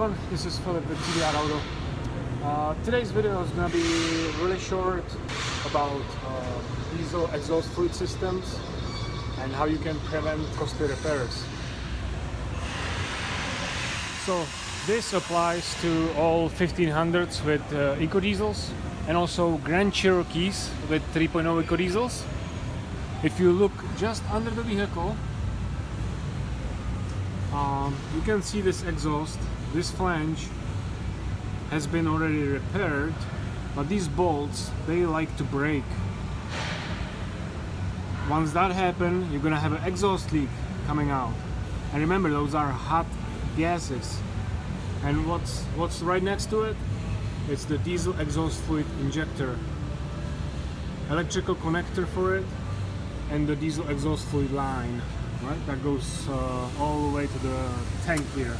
everyone, this is Philip with TDR Auto. Today's video is going to be really short about diesel exhaust fluid systems and how you can prevent costly repairs. So this applies to all 1500s with Ecodiesels and also Grand Cherokees with 3.0 Ecodiesels. If you look just under the vehicle, you can see this exhaust. This flange has been already repaired, but these bolts, they like to break. Once that happens, you're gonna have an exhaust leak coming out. And remember, those are hot gases. And what's right next to it? It's the diesel exhaust fluid injector, electrical connector for it, and the diesel exhaust fluid line. Right, that goes all the way to the tank here.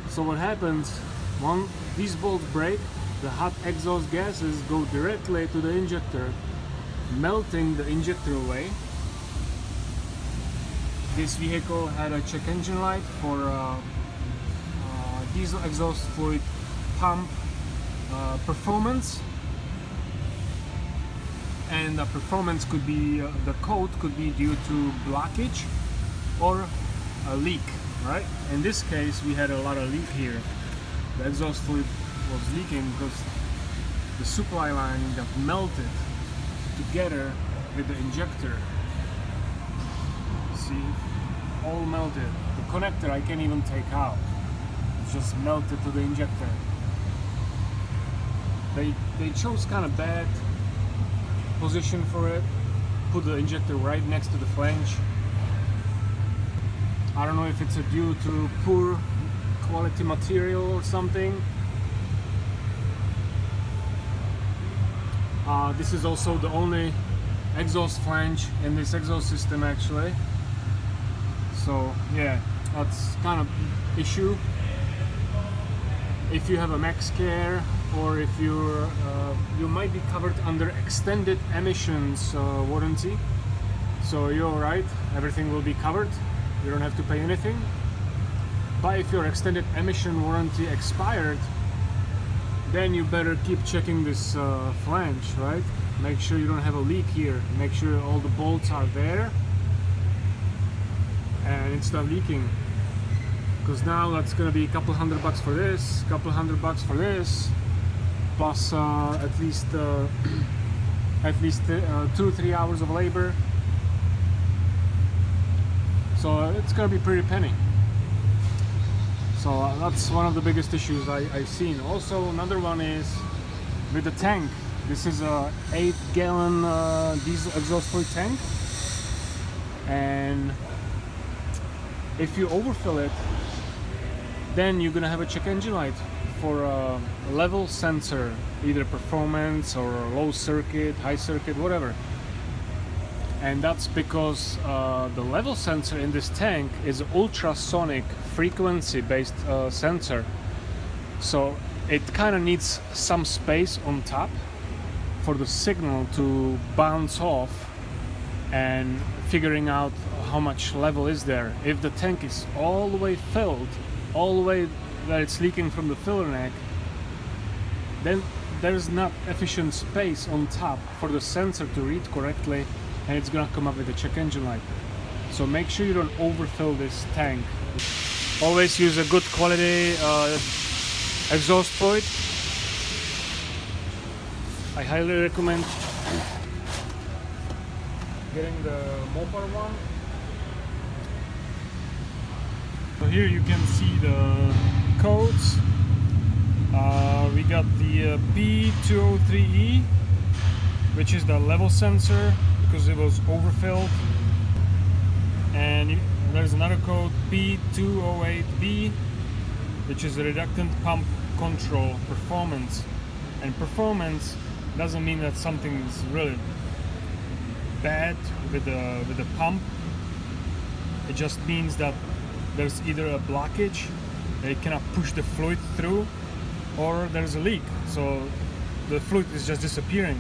So what happens when these bolts break? The hot exhaust gases go directly to the injector, melting the injector away. This vehicle had a check engine light for diesel exhaust fluid pump performance. And the performance could be, the code could be due to blockage or a leak, right? In this case, we had a lot of leak here. The exhaust fluid was leaking because the supply line got melted together with the injector. See, all melted. The connector I can't even take out. It's just melted to the injector. They chose kind of bad position for it. Put the injector right next to the flange. I don't know if it's due to poor quality material or something. This is also the only exhaust flange in this exhaust system actually. So yeah, that's kind of issue. If you have a max care, or if you're you might be covered under extended emissions warranty, so you're all right, everything will be covered, you don't have to pay anything. But if your extended emission warranty expired, then you better keep checking this flange, right? Make sure you don't have a leak here, make sure all the bolts are there and it's not leaking. Because now that's gonna be a couple $100 for this, a couple $100 for this, plus at least 2-3 hours of labor. So it's gonna be pretty penny. So that's one of the biggest issues I've seen. Also, another one is with the tank. This is a 8-gallon diesel exhaust fluid tank, and if you overfill it, then you're gonna have a check engine light for a level sensor, either performance or low circuit, high circuit, whatever. And that's because the level sensor in this tank is ultrasonic frequency based sensor. So it kind of needs some space on top for the signal to bounce off and figuring out how much level is there. If the tank is all the way filled, all the way that it's leaking from the filler neck, then there's not efficient space on top for the sensor to read correctly, and it's gonna come up with a check engine light. So make sure you don't overfill this tank. Always use a good quality exhaust fluid. I highly recommend getting the Mopar one. So here you can see the codes. We got the P203E, which is the level sensor because it was overfilled, and there's another code P208B, which is a reductant pump control performance. And performance doesn't mean that something is really bad with the pump. It just means that there's either a blockage, they cannot push the fluid through, or there's a leak, so the fluid is just disappearing.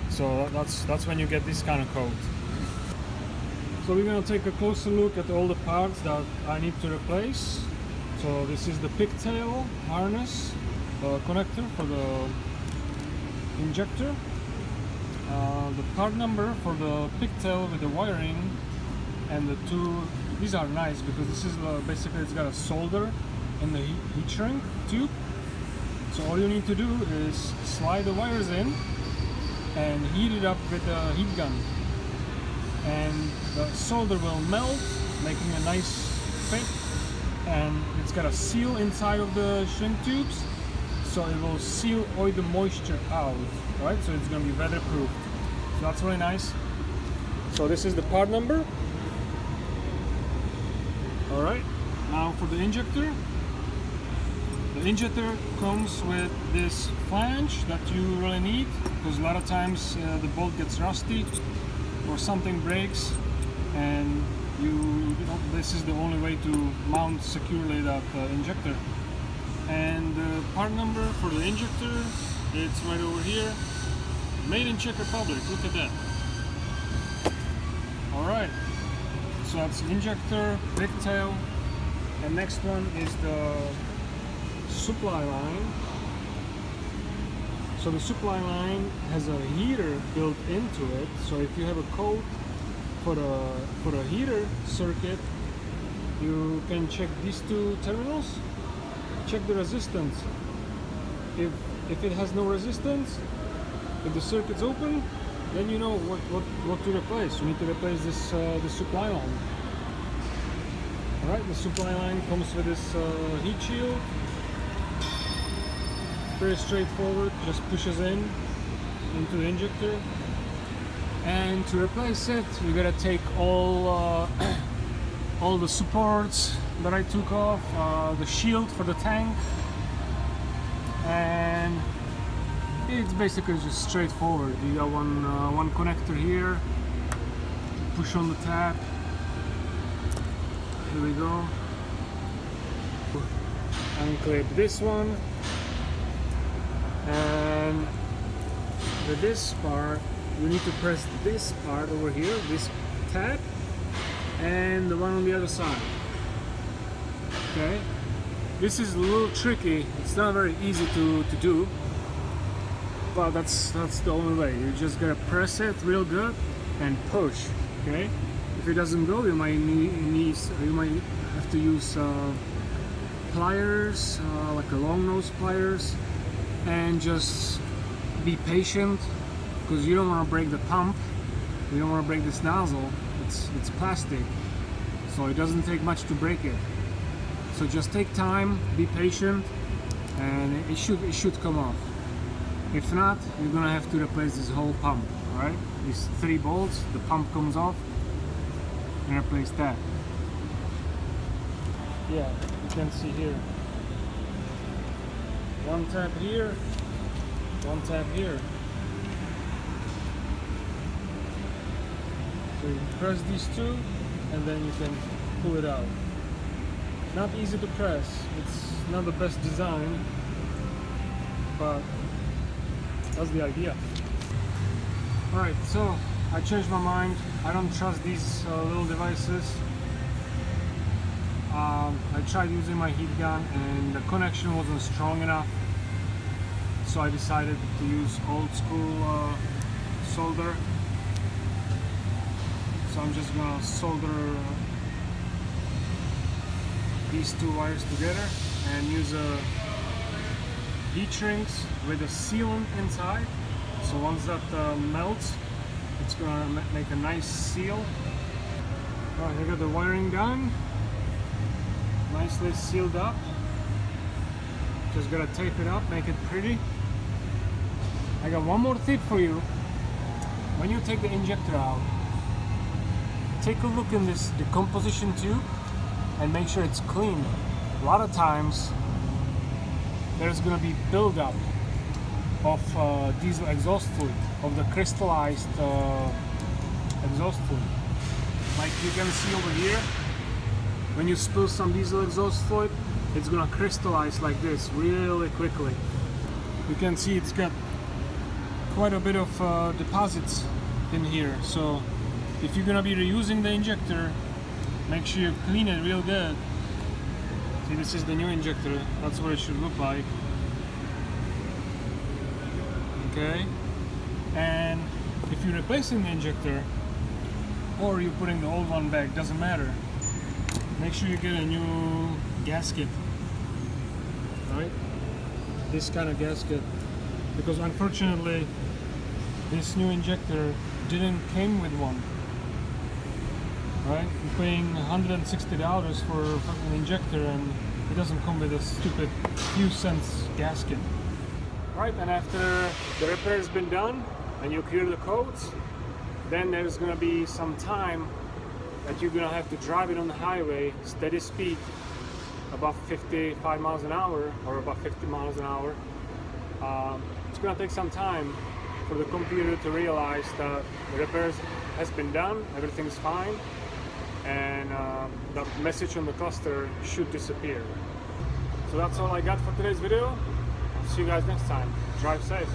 So that's when you get this kind of code. So we're gonna take a closer look at all the parts that I need to replace. So this is the pigtail harness connector for the injector. The part number for the pigtail with the wiring and the two, these are nice because this is basically it's got a solder in the heat shrink tube. So all you need to do is slide the wires in and heat it up with a heat gun, and the solder will melt, making a nice fit. And it's got a seal inside of the shrink tubes, so it will seal all the moisture out, right? So it's going to be weatherproof. So that's really nice. So this is the part number. All right, now for the injector. The injector comes with this flange that you really need, because a lot of times the bolt gets rusty or something breaks, and this is the only way to mount securely that injector. And the part number for the injector, it's right over here. Made in Czech Republic, look at that. Alright, so that's injector, pigtail, and next one is the supply line. So the supply line has a heater built into it, so if you have a code for a heater circuit, you can check these two terminals, check the resistance. If it has no resistance, if the circuit's open, then you know what to replace. You need to replace this the supply line. Alright, the supply line comes with this heat shield. Very straightforward, just pushes into the injector. And to replace it, you gotta take all the supports that I took off, the shield for the tank, and it's basically just straightforward. You got one connector here, push on the tab, here we go, unclip this one, and with this part you need to press this part over here, this tab, and the one on the other side. Okay, this is a little tricky, it's not very easy to do, but that's the only way. You just gotta press it real good and push. Okay, if it doesn't go, you might have to use pliers, like a long nose pliers, and just be patient, because you don't want to break the pump, you don't want to break this nozzle. It's plastic, so it doesn't take much to break it. So just take time, be patient, and it should come off. If not, you're gonna have to replace this whole pump. All right, these 3 bolts, the pump comes off, and replace that. Yeah, you can see here. One tab here, one tab here. So you press these two, and then you can pull it out. Not easy to press, it's not the best design, but that's the idea. Alright, so I changed my mind. I don't trust these little devices. I tried using my heat gun and the connection wasn't strong enough, so I decided to use old school solder. So I'm just gonna solder these 2 wires together and use heat shrinks with a sealant inside. So once that melts, it's gonna make a nice seal. Alright, I got the wiring done, nicely sealed up. Just gotta tape it up, make it pretty. I got one more tip for you. When you take the injector out, take a look in the composition tube and make sure it's clean. A lot of times there's going to be buildup of diesel exhaust fluid, of the crystallized exhaust fluid. Like you can see over here, when you spill some diesel exhaust fluid, it's going to crystallize like this really quickly. You can see it's got quite a bit of deposits in here, so if you're gonna be reusing the injector, make sure you clean it real good. See, this is the new injector. That's what it should look like. Okay, and if you're replacing the injector or you're putting the old one back, doesn't matter. Make sure you get a new gasket, right? This kind of gasket, because unfortunately this new injector didn't came with one. Right? You're paying $160 for a fucking injector and it doesn't come with a stupid few cents gasket. Right, and after the repair has been done and you clear the codes, then there's gonna be some time that you're gonna have to drive it on the highway, steady speed, above 55 miles an hour or above 50 miles an hour. It's gonna take some time for the computer to realize that the repairs has been done, everything's fine, and the message on the cluster should disappear. So that's all I got for today's video. See you guys next time. Drive safe.